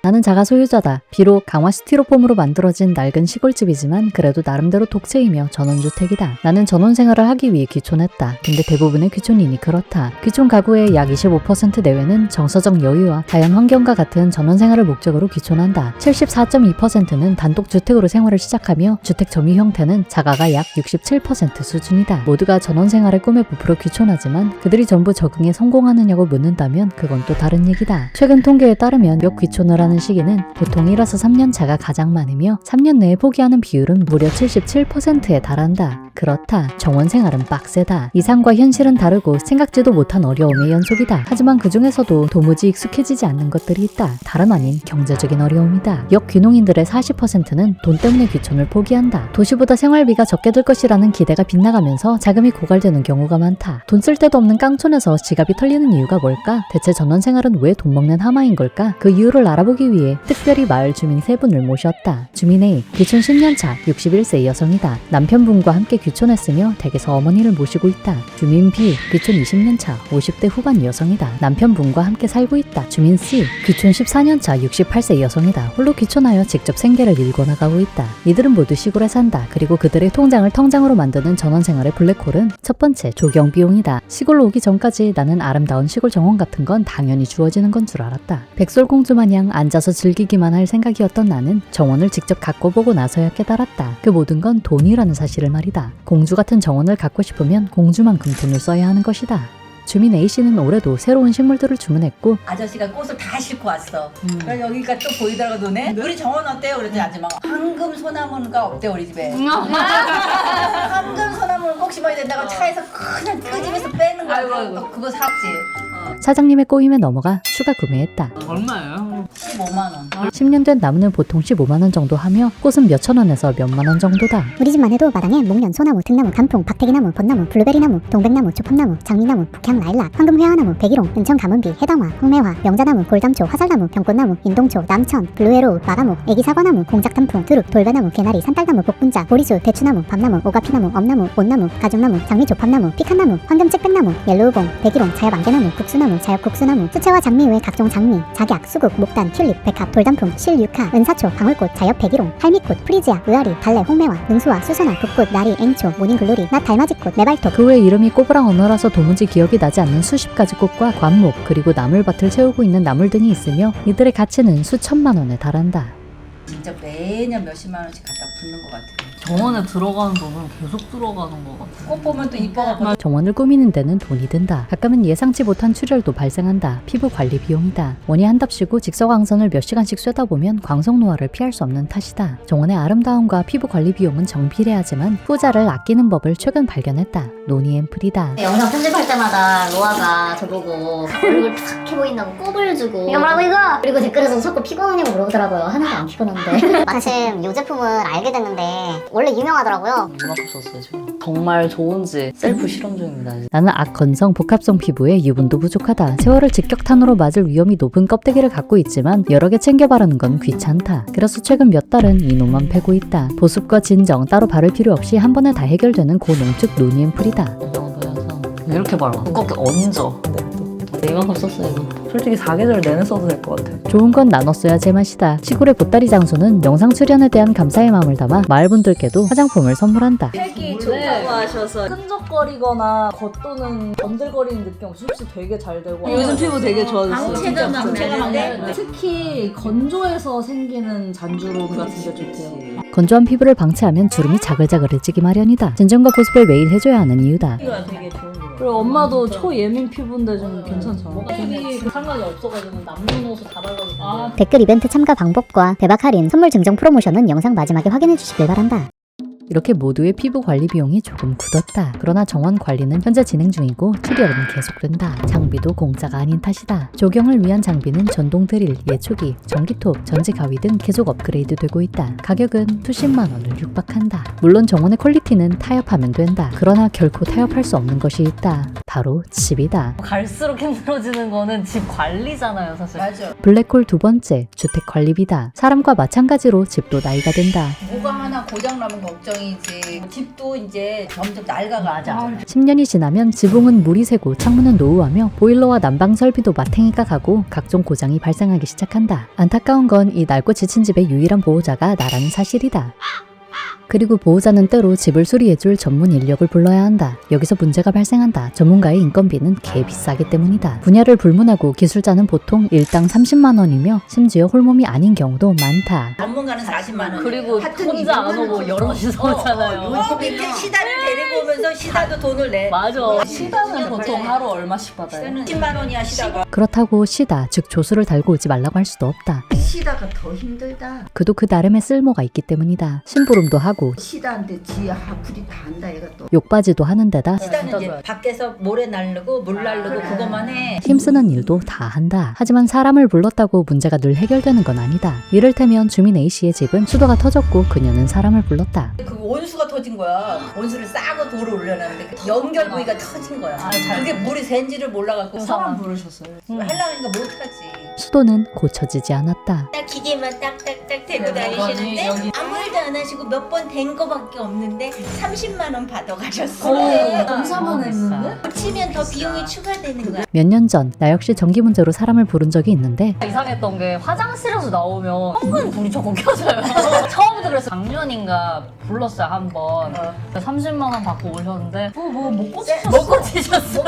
나는 자가 소유자다. 비록 강화 스티로폼으로 만들어진 낡은 시골집이지만 그래도 나름대로 독채이며 전원주택이다. 나는 전원 생활을 하기 위해 귀촌했다. 근데 대부분의 귀촌인이 그렇다. 귀촌 가구의 약 25% 내외는 정서적 여유와 자연 환경과 같은 전원 생활을 목적으로 귀촌한다. 74.2%는 단독주택으로 생활을 시작하며 주택 점유 형태는 자가가 약 67% 수준이다. 모두가 전원 생활의 꿈에 부풀어 귀촌하지만 그들이 전부 적응에 성공하느냐고 묻는다면 그건 또 다른 얘기다. 최근 통계에 따르면 몇 귀촌을 하는 시기는 보통 1에서 3년 차가 가장 많으며 3년 내에 포기하는 비율은 무려 77%에 달한다. 그렇다. 정원 생활은 빡세다. 이상과 현실은 다르고 생각지도 못한 어려움의 연속이다. 하지만 그 중에서도 도무지 익숙해지지 않는 것들이 있다. 다름 아닌 경제적인 어려움이다. 역귀농인들의 40%는 돈 때문에 귀촌을 포기한다. 도시보다 생활비가 적게 들 것이라는 기대가 빗나가면서 자금이 고갈되는 경우가 많다. 돈 쓸 데도 없는 깡촌에서 지갑이 털리는 이유가 뭘까? 대체 전원 생활은 왜 돈 먹는 하마인 걸까? 그 이유를 알아보기 위해 특별히 마을 주민 3분을 모셨다. 주민 A, 귀촌 10년차 61세 여성이다. 남편분과 함께 귀촌했으며 댁에서 어머니를 모시고 있다. 주민 B, 귀촌 20년차 50대 후반 여성이다. 남편분과 함께 살고 있다. 주민 C, 귀촌 14년차 68세 여성이다. 홀로 귀촌하여 직접 생계를 일궈나가고 있다. 이들은 모두 시골에 산다. 그리고 그들의 통장을 텅장으로 만드는 전원생활의 블랙홀은 첫 번째, 조경 비용이다. 시골로 오기 전까지 나는 아름다운 시골 정원 같은 건 당연히 주어지는 건 줄 알았다. 백설공주 마냥 앉아서 즐기기만 할 생각이었던 나는 정원을 직접 갖고 보고 나서야 깨달았다. 그 모든 건 돈이라는 사실을 말이다. 공주 같은 정원을 갖고 싶으면 공주만큼 돈을 써야 하는 것이다. 주민 A씨는 올해도 새로운 식물들을 주문했고 아저씨가 꽃을 다 싣고 왔어. 그래서 여기가 또 보이더라고 눈에. 우리 정원 어때요? 그랬더니 아줌마가 황금 소나무가 없대 우리 집에. 황금 소나무를 꼭 심어야 된다고 차에서 그냥 끄집어서 빼는 거야. 또 그거 샀지. 사장님의 꼬임에 넘어가 추가 구매했다. 얼마예요? 15만 원. 10년 된 나무는 보통 15만원 정도 하며 꽃은 몇천 원에서 몇만 원 정도다. 우리 집만 해도 마당에 목련, 소나무, 등나무, 단풍, 박태기나무, 벚나무, 블루베리나무, 동백나무, 조팝나무, 장미나무, 북향, 라일락, 황금회화나무, 백일홍, 은청 가문비, 해당화, 홍매화, 명자나무, 골담초, 화살나무, 병꽃나무, 인동초, 남천, 블루에로우, 마가목, 애기사과나무, 공작단풍, 두릅, 돌배나무, 개나리, 산딸나무, 복분자, 보리수, 대추나무, 밤나무, 오가피나무, 엄나무, 온나무, 가죽나무, 장미조팝나무, 피칸나무, 황금칡백나무, 옐로우봉, 백일홍, 자엽안개나무, 국수나무, 자엽국수나무, 수채화 장미 외 각종 장미, 작약, 수국, 목단, 튤립, 백합, 돌단풍, 실유카, 은사초, 방울꽃, 자엽 백일홍, 할미꽃, 프리지아, 의아리, 달래, 홍매화, 능수화, 수선화, 북꽃, 나리, 앵초, 모닝글로리, 낫, 달맞이꽃, 네발톱. 그 외 이름이 꼬부랑 언어라서 도무지 기억이 나지 않는 수십 가지 꽃과 관목 그리고 나물밭을 채우고 있는 나물 등이 있으며 이들의 가치는 수천만 원에 달한다. 진짜 매년 몇십만 원씩 갖다 붓는 것 같아. 정원에 들어가는 돈은 계속 들어가는 것 같아요. 꽃 보면 또 이뻐갖고. 정원을 꾸미는 데는 돈이 든다. 가끔은 예상치 못한 출혈도 발생한다. 피부 관리 비용이다. 원이 한답시고 직사광선을 몇 시간씩 쐬다 보면 광석 노화를 피할 수 없는 탓이다. 정원의 아름다움과 피부 관리 비용은 정비례하지만 후자를 아끼는 법을 최근 발견했다. 노니앤플이다. 영상 편집할 때마다 로아가 저보고 얼굴 탁해 보인다고 꼽을 주고 이거 뭐라고 이거? 그리고 댓글에서 자꾸 피곤하냐고 물어보더라고요. 하나도 안 피곤한데. 마침 이 제품을 알게 됐는데 원래 유명하더라고요. 이만큼 썼어요 지금. 정말 좋은지 셀프 실험 중입니다. 나는 악건성 복합성 피부에 유분도 부족하다. 세월을 직격탄으로 맞을 위험이 높은 껍데기를 갖고 있지만 여러 개 챙겨 바르는 건 귀찮다. 그래서 최근 몇 달은 이놈만 패고 있다. 보습과 진정 따로 바를 필요 없이 한 번에 다 해결되는 고농축 노니앤플이다. 병원에서 이렇게 발라. 두껍게 얹어. 이만큼 썼어요 이거. 솔직히 사계절 내내 써도 될 것 같아. 좋은 건 나눠 써야 제맛이다. 시골의 보따리 장수는 영상 출연에 대한 감사의 마음을 담아 마을분들께도 화장품을 선물한다. 색이 좋다고 하셔서 끈적거리거나 겉도는 번들거리는 느낌 없이 흡수 되게 잘 되고 요즘 피부 되게 좋아졌어요. 진짜 막 방체가 막 나는데? 나는데 특히 건조해서 생기는 잔주름 같은 게 좋대요. 건조한 피부를 방치하면 주름이 자글자글해지기 마련이다. 진정과 보습을 매일 해줘야 하는 이유다. 이거 되게 좋은 거. 그리고 엄마도 초예민 피부인데 좀 괜찮죠. 피부이 상관이 없어가지고 남녀노소 다 발라도 돼요. 댓글 이벤트 참가 방법과 대박 할인, 선물 증정 프로모션은 영상 마지막에 확인해 주시길 바란다. 이렇게 모두의 피부 관리 비용이 조금 굳었다. 그러나 정원 관리는 현재 진행 중이고 출혈은 계속된다. 장비도 공짜가 아닌 탓이다. 조경을 위한 장비는 전동 드릴, 예초기, 전기톱, 전지 가위 등 계속 업그레이드 되고 있다. 가격은 수십만 원을 육박한다. 물론 정원의 퀄리티는 타협하면 된다. 그러나 결코 타협할 수 없는 것이 있다. 바로 집이다. 갈수록 힘들어지는 거는 집 관리잖아요 사실. 맞아. 블랙홀 두 번째, 주택 관리비다. 사람과 마찬가지로 집도 나이가 든다. 뭐가 하나 하나 고장 나면 걱정이지. 집도 이제 점점 낡아가죠. 10년이 지나면 지붕은 물이 새고 창문은 노후하며 보일러와 난방 설비도 마탱이가 가고 각종 고장이 발생하기 시작한다. 안타까운 건 이 낡고 지친 집의 유일한 보호자가 나라는 사실이다. 그리고 보호자는 때로 집을 수리해줄 전문 인력을 불러야 한다. 여기서 문제가 발생한다. 전문가의 인건비는 개 비싸기 때문이다. 분야를 불문하고 기술자는 보통 일당 30만 원이며 심지어 홀몸이 아닌 경우도 많다. 전문가는 40만 원. 그리고 혼자 안 오고 여럿이서 오잖아요. 밑에 시다를 데리고 오면서 시다도 돈을 내. 맞아. 시다는 보통 하루 얼마씩 받아요? 시다는 10만 원이야 시다가. 그렇다고 시다, 즉 조수를 달고 오지 말라고 할 수도 없다. 시다가 더 힘들다. 그도 그 나름의 쓸모가 있기 때문이다. 심부름도 하고 시다한테 지에 하풀이 다 한다 얘가 또. 욕바지도 하는 데다 시다는 이제 밖에서 모래 날르고 물 날르고 그것만 해. 힘쓰는 일도 다 한다. 하지만 사람을 불렀다고 문제가 늘 해결되는 건 아니다. 이를테면 주민 A씨의 집은 수도가 터졌고 그녀는 사람을 불렀다. 그 온수가 터진 거야. 온수를 싸고 돌을 올려놨는데 그 연결 부위가 터진 거야. 그게 물이 샌지를 몰라갖고 사람 부르셨어요. 하려니까 못하지. 수도는 고쳐지지 않았다. 딱 기계만 딱딱딱 대고 다니시는데 아무 일도 안 하시고 몇 번 된 거밖에 없는데 30만 원 받아가셨어. 검사만 했는데? 고치면 더 비용이 추가되는 거야. 몇 년 전 나 역시 전기 문제로 사람을 부른 적이 있는데 이상했던 게 화장실에서 나오면 한번 불이 자꾸 켜져요. 처음부터 그래서 작년인가 불렀어요 한번. 30만 원 받고 오셨는데 못 고치셨어. 못 고치셨어.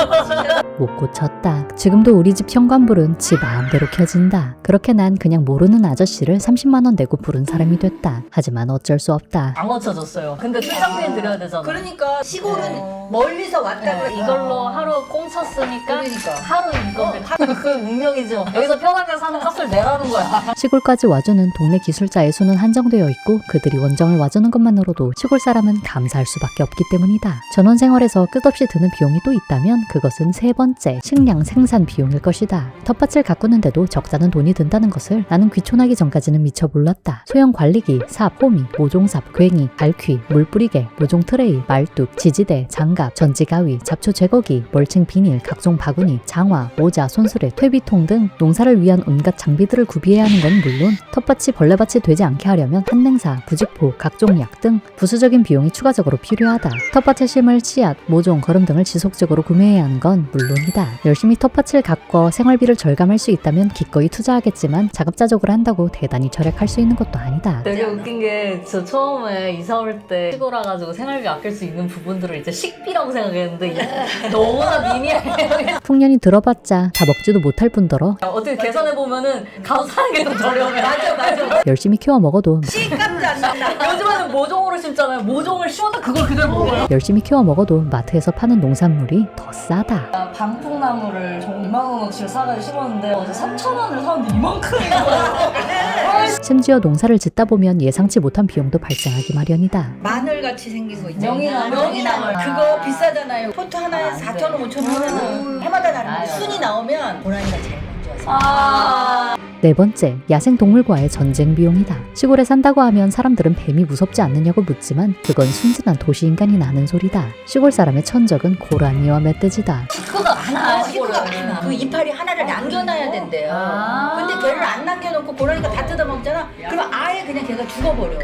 못 고쳤다. 지금도 우리 집 현관불은 지 마음대로 켜진다. 그렇게 난 그냥 모르는 아저씨를 30만 원 내고 부른 사람이 됐다. 하지만 어쩔 수 없다. 안 고쳐줬어요. 근데 출장비는 드려야 되잖아. 그러니까 시골은 멀리서 왔다고 이걸로 하루 꽁쳤으니까 그러니까. 하루 인건비. 그 운명이죠. 여기서 편하게 사는 값을 내라는 거야. 시골까지 와주는 동네 기술자의 수는 한정되어 있고 그들이 원정을 와주는 것만으로도 시골 사람은 감사할 수밖에 없기 때문이다. 전원 생활에서 끝없이 드는 비용이 또 있다면 그것은 세 번째 식량 생산 비용일 것이다. 텃밭을 가꾸는데도 적잖은 돈이 든다는 것을 나는 귀촌하기 전까지는 미처 몰랐다. 소형 관리기, 삽, 호미, 모종삽, 괭이, 갈퀴, 물 뿌리개, 모종 트레이, 말뚝, 지지대, 장갑, 전지가위, 잡초 제거기, 멀칭 비닐, 각종 바구니, 장화, 모자, 손수레, 퇴비통 등 농사를 위한 온갖 장비들을 구비해야 하는 건 물론 텃밭이 벌레밭이 되지 않게 하려면 한냉사, 부직포, 각종 약 등 부수적인 비용이 추가적으로 필요하다. 텃밭에 심을 씨앗, 모종, 거름 등을 지속적으로 구매해야 하는 건 물론이다. 열심히 텃밭을 가꿔 생활비를 절감할 수 있다면 기꺼이 투자하겠지만 자급자족을 한다고 대단히 절약할 수 있는 것도 아니다. 되게 웃긴 게 저 처음에 이사 올 때 시골 와가지고 생활비 아낄 수 있는 부분들을 이제 식비라고 생각했는데 이게 너무나 미미하게 풍년이 들어봤자 다 먹지도 못할 뿐더러 어떻게 계산해보면은 가서 사는 게 더 저렴해. 맞아. 열심히 키워 먹어도 C값도 안 난다. 요즘에는 모종으로 심잖아요. 모종을 심어서 그걸 그대로 먹어요. 열심히 키워 먹어도 마트에서 파는 농산물이 더 싸다. 방풍나무를 2만원어치를 사가지고 심었는데 어제 3,000원을 사는데 이만큼인 거예요. 심지어 농사를 짓다 보면 예상치 못한 비용도 발생하기 마련이다. 마늘같이 생긴 거 있잖아요. 명이나물. 그거 비싸잖아요. 포트 하나에 4,000원, 5,000원 해마다 나는 거. 순이 나오면 고라니가 제일 먼저 와서. 네 번째, 야생동물과의 전쟁 비용이다. 시골에 산다고 하면 사람들은 뱀이 무섭지 않느냐고 묻지만 그건 순진한 도시인간이 나는 소리다. 시골 사람의 천적은 고라니와 멧돼지다. 식구가 많아. 식구가 많아. 그 이파리 하나를 남겨놔야 된대요. 근데 걔를 안 남겨놓고 고라니가 다 뜯어먹잖아. 그럼 아예 그냥 걔가 죽어버려.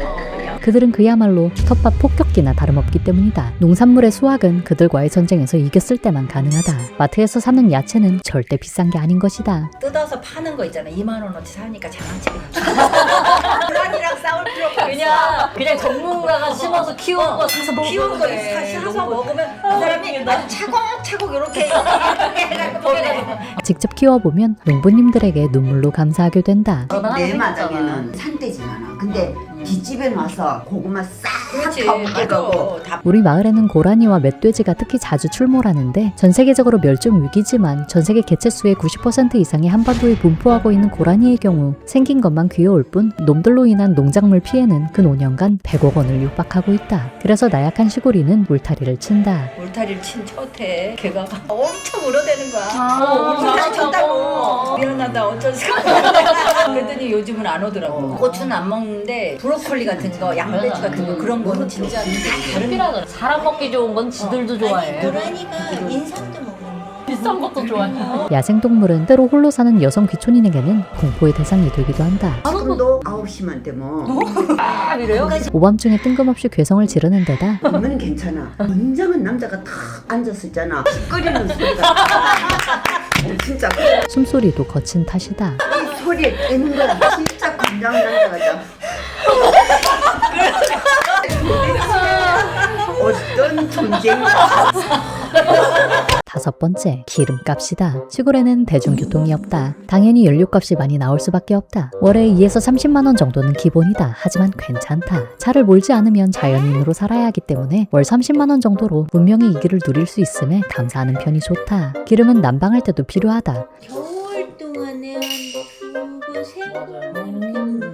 그들은 그야말로 텃밭 폭격기나 다름없기 때문이다. 농산물의 수확은 그들과의 전쟁에서 이겼을 때만 가능하다. 마트에서 사는 야채는 절대 비싼 게 아닌 것이다. 뜯어서 파는 거 있잖아. 2만 원어치 사니까 장아찌 그냥. 고라니랑 싸울 필요가 없어. 그냥 전문가가 심어서 키운 거 사서 먹으면 키운 거 돼. 사서 먹으면 그 사람이 아주 차곡차곡 이렇게 해가지고 직접 키워보면 농부님들에게 눈물로 감사하게 된다. 내 마당에는 산대지 않아. 근데 뒷집에 와서 고구마 싹 그렇지. 하고 가고 다 우리 마을에는 고라니와 멧돼지가 특히 자주 출몰하는데 전 세계적으로 멸종 위기지만 전 세계 개체수의 90% 이상이 한반도에 분포하고 있는 고라니의 경우 생긴 것만 귀여울 뿐 놈들로 인한 농작물 피해는 근 5년간 100억 원을 육박하고 있다. 그래서 나약한 시골인은 울타리를 친다. 울타리를 친 첫해 걔가 엄청 울어대는 거야. 울타리 쳤다고. 미안하다 어쩔 수가 없어. 그랬더니 요즘은 안 오더라고. 고추는 안 먹는데 브로콜리 같은 거, 양배추 같은 거 그런 거는 진짜 다른 사람 먹기 좋은 건 지들도 좋아해. 고라니가 인삼도 먹는 비싼 것도 좋아해. 야생동물은 때로 홀로 사는 여성 귀촌인에게는 공포의 대상이 되기도 한다. 지금도 9시만 되면 아, 이래요? 오밤중에 뜬금없이 괴성을 지르는 데다 보면 괜찮아. 굉장한 남자가 탁 앉았었잖아. 찌꺼리는 소리가. 진짜 숨소리도 거친 탓이다. 이 소리에 깨는 거야. 진짜 굉장한 남자가. 어떤 존재인가. 5번째, 기름값이다. 시골에는 대중교통이 없다. 당연히 연료값이 많이 나올 수밖에 없다. 월에 2에서 30만 원 정도는 기본이다. 하지만 괜찮다. 차를 몰지 않으면 자연인으로 살아야 하기 때문에 월 30만 원 정도로 문명의 이 길을 누릴 수 있음에 감사하는 편이 좋다. 기름은 난방할 때도 필요하다. 겨울 동안에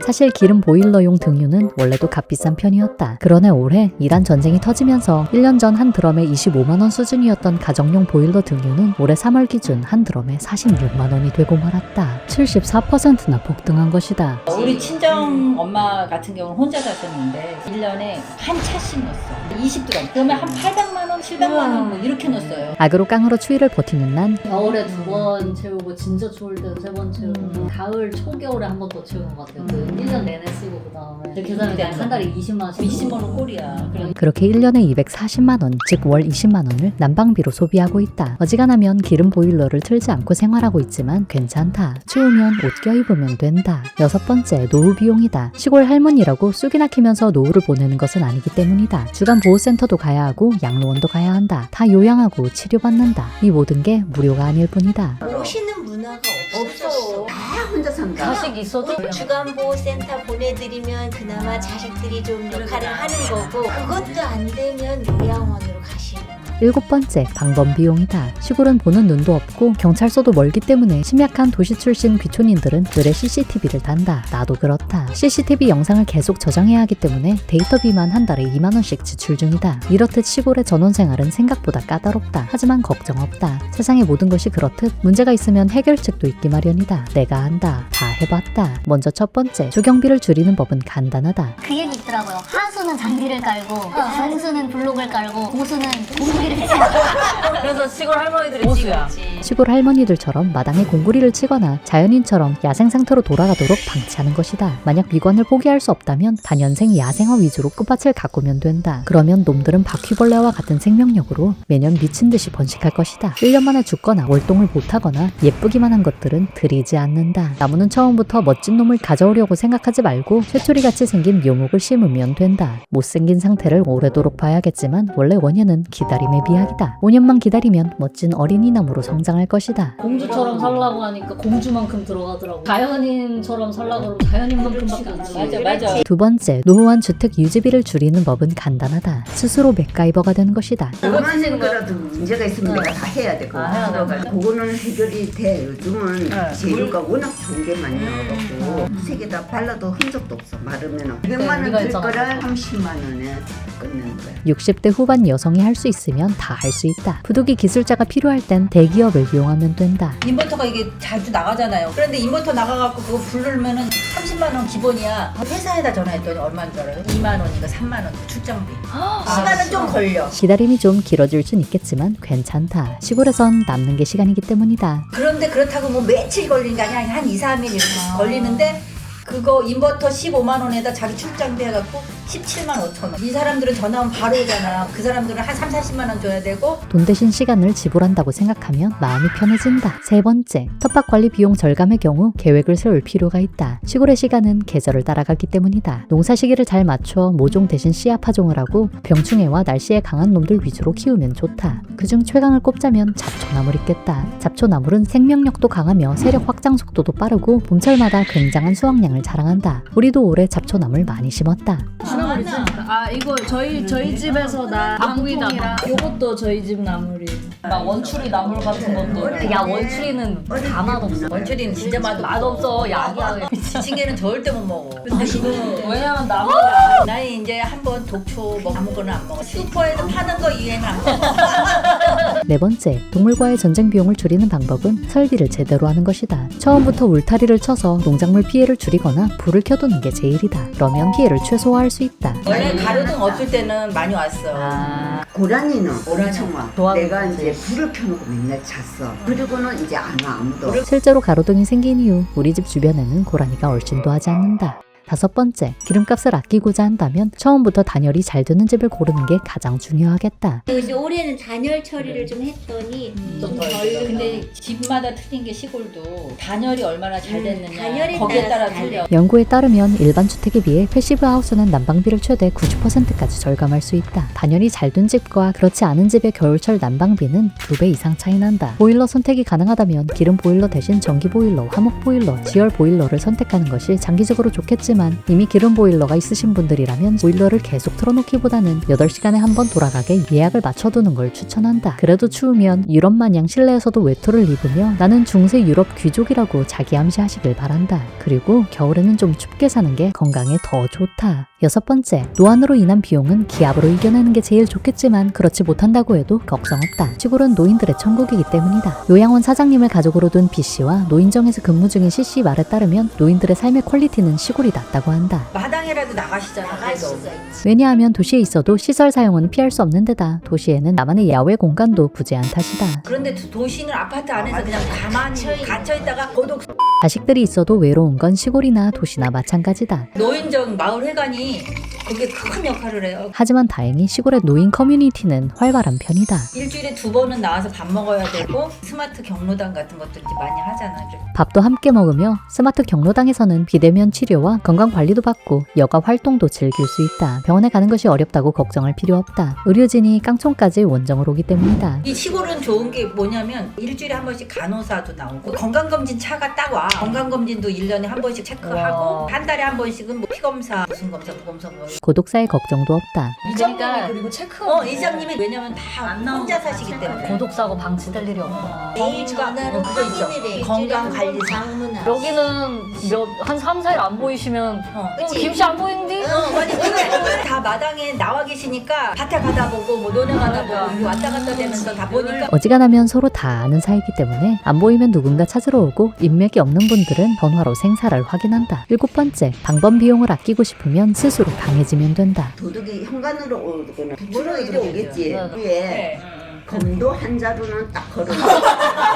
사실 기름 보일러용 등유는 원래도 값비싼 편이었다. 그러나 올해 이란 전쟁이 터지면서 1년 전 한 드럼에 25만 원 수준이었던 가정용 보일러 등유는 올해 3월 기준 한 드럼에 46만 원이 되고 말았다. 74%나 폭등한 것이다. 우리 친정 엄마 같은 경우는 혼자 사셨는데 1년에 한 차씩 넣었어. 20드럼. 그러면 한 800만 원, 700만 원 뭐 이렇게 넣었어요. 악으로 깡으로 추위를 버티는 난 겨울에 2번 채우고 진짜 추울 때는 3번 채우고 가을 초겨울에 한 번 더 채우는 것 같아요. 그 1년 내내 쓰고 그 다음에 계산을 한 달에 20만 원씩 20만 원 꼴이야. 그래. 그렇게 1년에 240만 원, 즉 월 20만 원을 난방비로 소비하고 있다. 어지간하면 기름 보일러를 틀지 않고 생활하고 있지만 괜찮다. 추우면 옷 껴입으면 된다. 6번째, 노후 비용이다. 시골 할머니라고 쑥이나 키면서 노후를 보내는 것은 아니기 때문이다. 주간 보호센터도 가야 하고 양로원도 가야 한다. 다 요양하고 치료받는다. 이 모든 게 무료가 아닐 뿐이다. 오시는 문화가 없어. 다 혼자 산다. 자식 있어도 주간보호센터 보내드리면 그나마 자식들이 좀 역할을 하는 거고 그것도 안 되면 요양원으로 가시는 거예요. 7번째, 방범 비용이다. 시골은 보는 눈도 없고 경찰서도 멀기 때문에 심약한 도시 출신 귀촌인들은 늘의 CCTV를 단다. 나도 그렇다. CCTV 영상을 계속 저장해야 하기 때문에 데이터비만 한 달에 2만 원씩 지출 중이다. 이렇듯 시골의 전원 생활은 생각보다 까다롭다. 하지만 걱정 없다. 세상의 모든 것이 그렇듯 문제가 있으면 해결책도 있기 마련이다. 내가 한다. 다 해봤다. 먼저 첫 번째, 주경비를 줄이는 법은 간단하다. 그 얘기 있더라고요. 하수는 장비를 깔고 중수는 블록을 깔고 고수는 공구리를 치고 그래서 시골 할머니들이 보수야. 시골 할머니들처럼 마당에 공구리를 치거나 자연인처럼 야생 상태로 돌아가도록 방치하는 것이다. 만약 미관을 포기할 수 없다면 단연생 야생화 위주로 끝밭을 가꾸면 된다. 그러면 놈들은 바퀴벌레와 같은 생명력으로 매년 미친 듯이 번식할 것이다. 1년 만에 죽거나 월동을 못하거나 예쁘기만 한 것들은 들이지 않는다. 나무는 처음부터 멋진 놈을 가져오려고 생각하지 말고 쇠초리같이 생긴 묘목을 심으면 된다. 못생긴 상태를 오래도록 봐야겠지만 원래 원인은 기다림의 미학이다. 5년만 기다리면 멋진 어린이 나무로 성장할 것이다. 공주처럼 살라고 하니까 공주만큼 들어가더라고. 자연인처럼 살라고 그러면 자연인만큼밖에 안 들어가. 맞아. 두 번째, 노후한 주택 유지비를 줄이는 법은 간단하다. 스스로 맥가이버가 되는 것이다. 그만한 거라도 문제가 있으면 내가 다 해야 되고 그거는 해결이 돼. 요즘은 재료가 워낙 좋은 게 많이 나와갖고 세 개 다 발라도 흔적도 없어. 마르면 200만 원 들 거를 30만 원에 끝내는 거야. 60대 후반 여성이 할 수 있으면 다 할 수 있다. 부득이 기술자가 필요할 땐 대기업을 이용하면 된다. 인버터가 이게 자주 나가잖아요. 그런데 인버터 나가갖고 그거 부르면은 30만 원 기본이야. 회사에다 전화했더니 얼마인 줄 알아요? 2만 원인가 3만 원 출장비. 시간은 좀 걸려. 기다림이 좀 길어질 순 있겠지만 괜찮다. 시골에선 남는 게 시간이기 때문이다. 그런데 그렇다고 뭐 며칠 걸리는 게 아니라 한 2, 3일 이렇게 걸리는데 그거 인버터 15만 원에다 자기 출장비 해갖고 17만 5천 원. 이 사람들은 전화 오면 바로 오잖아. 그 사람들은 한 3, 40만 원 줘야 되고. 돈 대신 시간을 지불한다고 생각하면 마음이 편해진다. 세 번째, 텃밭 관리 비용 절감의 경우 계획을 세울 필요가 있다. 시골의 시간은 계절을 따라가기 때문이다. 농사 시기를 잘 맞춰 모종 대신 씨앗 파종을 하고 병충해와 날씨에 강한 놈들 위주로 키우면 좋다. 그중 최강을 꼽자면 잡초나물 있겠다. 잡초나물은 생명력도 강하며 세력 확장 속도도 빠르고 봄철마다 굉장한 수확량을 자랑한다. 우리도 올해 잡초나물 많이 심었다. 아 이거 저희 집에서 나 방풍이랑 요것도 저희 집 나물이. 막 원추리 나물 같은 것도. 야 원추리는 다 맛없어. 원줄이는 진짜 맛없어. 약이야. 지칭개는 절대 못 먹어. 근데 지금 왜냐면 나물이 나는 이제 한번 독초 뭐 아무거나 안 먹어. 슈퍼에서 파는 거 이외에는 안 먹어. 네 번째, 동물과의 전쟁 비용을 줄이는 방법은 설비를 제대로 하는 것이다. 처음부터 울타리를 쳐서 농작물 피해를 줄이거나 불을 켜두는 게 제일이다. 그러면 피해를 최소화할 수 있다. 원래 가로등 없을 때는 많이 왔어. 고라니는 엄청 와. 내가 이제 이제 불을 켜놓고 맨날 잤어. 그리고는 이제 안 와 아무도. 실제로 가로등이 생긴 이후 우리 집 주변에는 고라니가 얼씬도 하지 않는다. 5번째, 기름값을 아끼고자 한다면 처음부터 단열이 잘 되는 집을 고르는 게 가장 중요하겠다. 이제 올해는 단열 처리를 좀 했더니 좀 덜. 근데 집마다 틀린 게 시골도 단열이 얼마나 잘 됐느냐 단열에 거기에 따라 따라서 틀려. 연구에 따르면 일반 주택에 비해 패시브 하우스는 난방비를 최대 90%까지 절감할 수 있다. 단열이 잘 된 집과 그렇지 않은 집의 겨울철 난방비는 2배 이상 차이 난다. 보일러 선택이 가능하다면 기름 보일러 대신 전기 보일러, 화목 보일러, 지열 보일러를 선택하는 것이 장기적으로 좋겠지만 이미 기름 보일러가 있으신 분들이라면 보일러를 계속 틀어놓기보다는 8시간에 한 번 돌아가게 예약을 맞춰두는 걸 추천한다. 그래도 추우면 유럽 마냥 실내에서도 외투를 입으며 나는 중세 유럽 귀족이라고 자기 암시하시길 바란다. 그리고 겨울에는 좀 춥게 사는 게 건강에 더 좋다. 6번째, 노안으로 인한 비용은 기압으로 이겨내는 게 제일 좋겠지만 그렇지 못한다고 해도 걱정 없다. 시골은 노인들의 천국이기 때문이다. 요양원 사장님을 가족으로 둔 B씨와 노인정에서 근무 중인 C씨 말에 따르면 노인들의 삶의 퀄리티는 시골이 낫다고 한다. 마당에라도 나가시잖아. 나갈 그래도. 수가 있지. 왜냐하면 도시에 있어도 시설 사용은 피할 수 없는 데다 도시에는 나만의 야외 공간도 부재한 탓이다. 그런데 도시는 아파트 안에서 그냥 가만히 갇혀있다가 고독. 자식들이 있어도 외로운 건 시골이나 도시나 마찬가지다. 노인정 마을회관이 그게 큰 역할을 해요. 하지만 다행히 시골의 노인 커뮤니티는 활발한 편이다. 일주일에 2번은 나와서 밥 먹어야 되고 스마트 경로당 같은 것들 이제 많이 하잖아. 밥도 함께 먹으며 스마트 경로당에서는 비대면 치료와 건강 관리도 받고 여가 활동도 즐길 수 있다. 병원에 가는 것이 어렵다고 걱정할 필요 없다. 의료진이 깡총까지 원정을 오기 때문이다. 이 시골은 좋은 게 뭐냐면 일주일에 한 번씩 간호사도 나오고 건강검진 차가 딱 와. 건강검진도 1년에 한 번씩 체크하고 한 달에 한 번씩은 뭐 피검사, 무슨 검사, 무검사 뭐. 고독사의 걱정도 없다. 이장님이 그리고 체크. 이장님이 왜냐면 다 혼자 사시기 때문에. 고독사고 방치될 일이 없다. 매일 전화로 그거 있죠. 확인을 해. 건강관리 장문화. 여기는 한 3, 4일 안 보이시면 그치? 김씨 안 보이는데? 맞아. 오늘 다 마당에 나와 계시니까 밭에 가다 보고 뭐 논에 가다 보고 왔다 갔다 되면서 다 보니까 어지간하면 서로 다 아는 사이기 때문에 안 보이면 누군가 찾으러 오고 인맥이 없는 분들은 전화로 생사를 확인한다. 7번째, 방범 비용을 아끼고 싶으면 스스로 강해지면 된다. 도둑이 현관으로 오거나 부추로 이리 오겠지. 위에 검도 한 자루는 딱 걸어.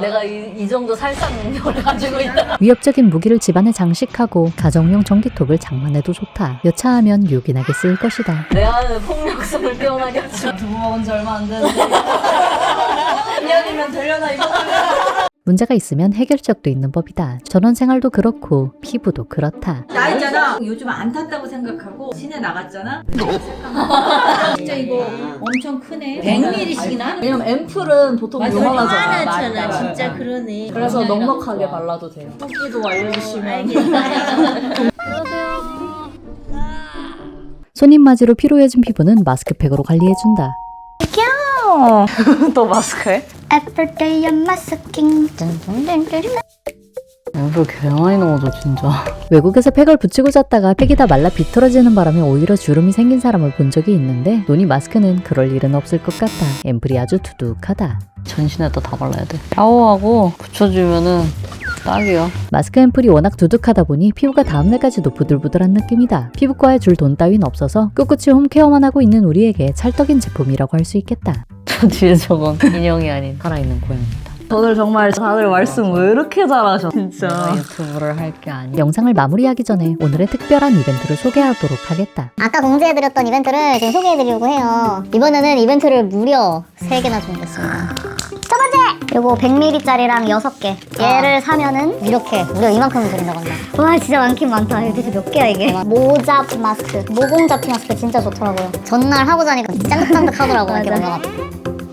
내가 이 정도 살상 능력을 가지고 있다. 위협적인 무기를 집안에 장식하고 가정용 전기톱을 장만해도 좋다. 여차하면 요긴하게 쓰일 것이다. 내 안에 폭력성을 표현하겠지. 두부 먹은 지 얼마 안 되는데 2년이면 되려나 이거. 문제가 있으면 해결책도 있는 법이다. 전원 생활도 그렇고 피부도 그렇다. 나 있잖아 요즘 안 탔다고 생각하고 시내 나갔잖아. 진짜 이거 엄청 크네. 100ml씩이나. 왜냐면 앰플은 보통 맞아, 요만하잖아. 요만하잖아. 진짜 그러네. 그래서 넉넉하게 발라도 돼요. 후기도 알려주시면. 손님 맞이로 피로해진 피부는 마스크팩으로 관리해준다. 또 마스크해? Everyday I'm masking. 앰플 개 많이 넣어줘 진짜. 외국에서 팩을 붙이고 잤다가 팩이 다 말라 비틀어지는 바람에 오히려 주름이 생긴 사람을 본 적이 있는데 노니 마스크는 그럴 일은 없을 것 같다. 앰플이 아주 두둑하다. 전신에다 다 발라야 돼. 샤워하고 붙여주면은 딱이야. 마스크 앰플이 워낙 두둑하다 보니 피부가 다음날까지도 부들부들한 느낌이다. 피부과에 줄 돈 따윈 없어서 꿋꿋이 홈케어만 하고 있는 우리에게 찰떡인 제품이라고 할 수 있겠다. 저 뒤에 저건 인형이 아닌 살아있는 고양이다. 오늘 정말 다들 말씀 왜 이렇게 잘하셔 진짜. 내가 유튜브를 할 게 아니야. 영상을 마무리하기 전에 오늘의 특별한 이벤트를 소개하도록 하겠다. 아까 공지해드렸던 이벤트를 지금 소개해드리려고 해요. 이번에는 이벤트를 무려 3개나 준비했습니다. 첫 번째! 요거 100ml짜리랑 6개. 얘를 사면은 이렇게 무려 이만큼을 드린다고 한다. 와 진짜 많긴 많다. 이거 대체 몇 개야 이게? 모잡 마스크. 모공 잡피 마스크 진짜 좋더라고요. 전날 하고 자니까 짱득짱득 하더라고요. 이렇게 뭔가.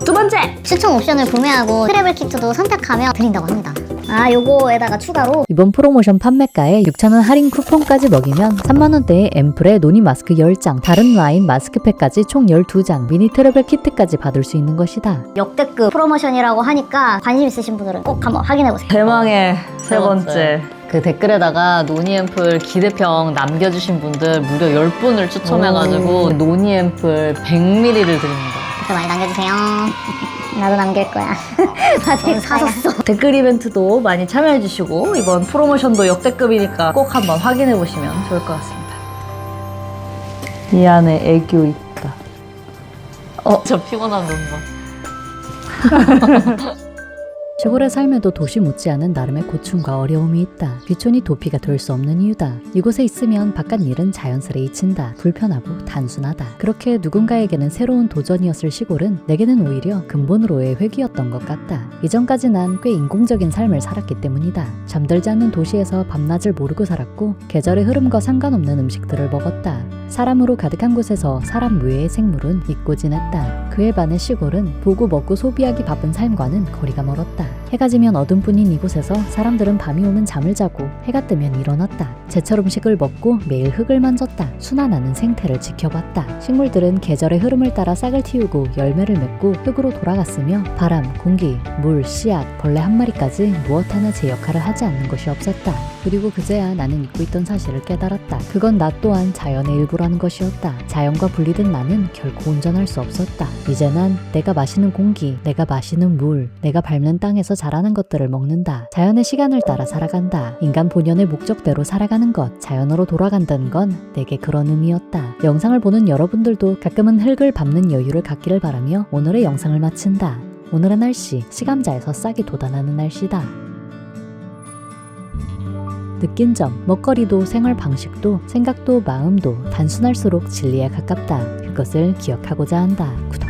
두 번째! 추천 옵션을 구매하고 트래블 키트도 선택하면 드린다고 합니다. 아 요거에다가 추가로 이번 프로모션 판매가에 6,000원 할인 쿠폰까지 먹이면 3만원대의 앰플에 노니 마스크 10장, 다른 라인 마스크팩까지 총 12장, 미니 트래블 키트까지 받을 수 있는 것이다. 역대급 프로모션이라고 하니까 관심 있으신 분들은 꼭 한번 확인해보세요. 대망의 세 번째. 그 댓글에다가 노니 앰플 기대평 남겨주신 분들 무려 10분을 추첨해가지고 노니 앰플 100ml를 드립니다. 댓글 많이 남겨주세요. 나도 남길 거야. 아직 사줬어. 댓글 이벤트도 많이 참여해주시고 이번 프로모션도 역대급이니까 꼭 한번 확인해보시면 좋을 것 같습니다. 이 안에 애교 있다. 저 피곤한 눈 봐. 시골에 삶에도 도시 못지않은 나름의 고충과 어려움이 있다. 귀촌이 도피가 될 수 없는 이유다. 이곳에 있으면 바깥 일은 자연스레 잊힌다. 불편하고 단순하다. 그렇게 누군가에게는 새로운 도전이었을 시골은 내게는 오히려 근본으로의 회귀였던 것 같다. 이전까지 난 꽤 인공적인 삶을 살았기 때문이다. 잠들지 않는 도시에서 밤낮을 모르고 살았고 계절의 흐름과 상관없는 음식들을 먹었다. 사람으로 가득한 곳에서 사람 외의 생물은 잊고 지냈다. 그에 반해 시골은 보고 먹고 소비하기 바쁜 삶과는 거리가 멀었다. 해가 지면 어둠뿐인 이곳에서 사람들은 밤이 오면 잠을 자고 해가 뜨면 일어났다. 제철 음식을 먹고 매일 흙을 만졌다. 순환하는 생태를 지켜봤다. 식물들은 계절의 흐름을 따라 싹을 틔우고 열매를 맺고 흙으로 돌아갔으며 바람, 공기, 물, 씨앗, 벌레 한 마리까지 무엇 하나 제 역할을 하지 않는 것이 없었다. 그리고 그제야 나는 잊고 있던 사실을 깨달았다. 그건 나 또한 자연의 일부라는 것이었다. 자연과 분리된 나는 결코 온전할 수 없었다. 이제 난 내가 마시는 공기, 내가 마시는 물, 내가 밟는 땅에서 자라는 것들을 먹는다. 자연의 시간을 따라 살아간다. 인간 본연의 목적대로 살아가는 것, 자연으로 돌아간다는 건 내게 그런 의미였다. 영상을 보는 여러분들도 가끔은 흙을 밟는 여유를 갖기를 바라며 오늘의 영상을 마친다. 오늘의 날씨, 시감자에서 싹이 돋아나는 날씨다. 느낀 점, 먹거리도 생활 방식도 생각도 마음도 단순할수록 진리에 가깝다. 그것을 기억하고자 한다. 구독.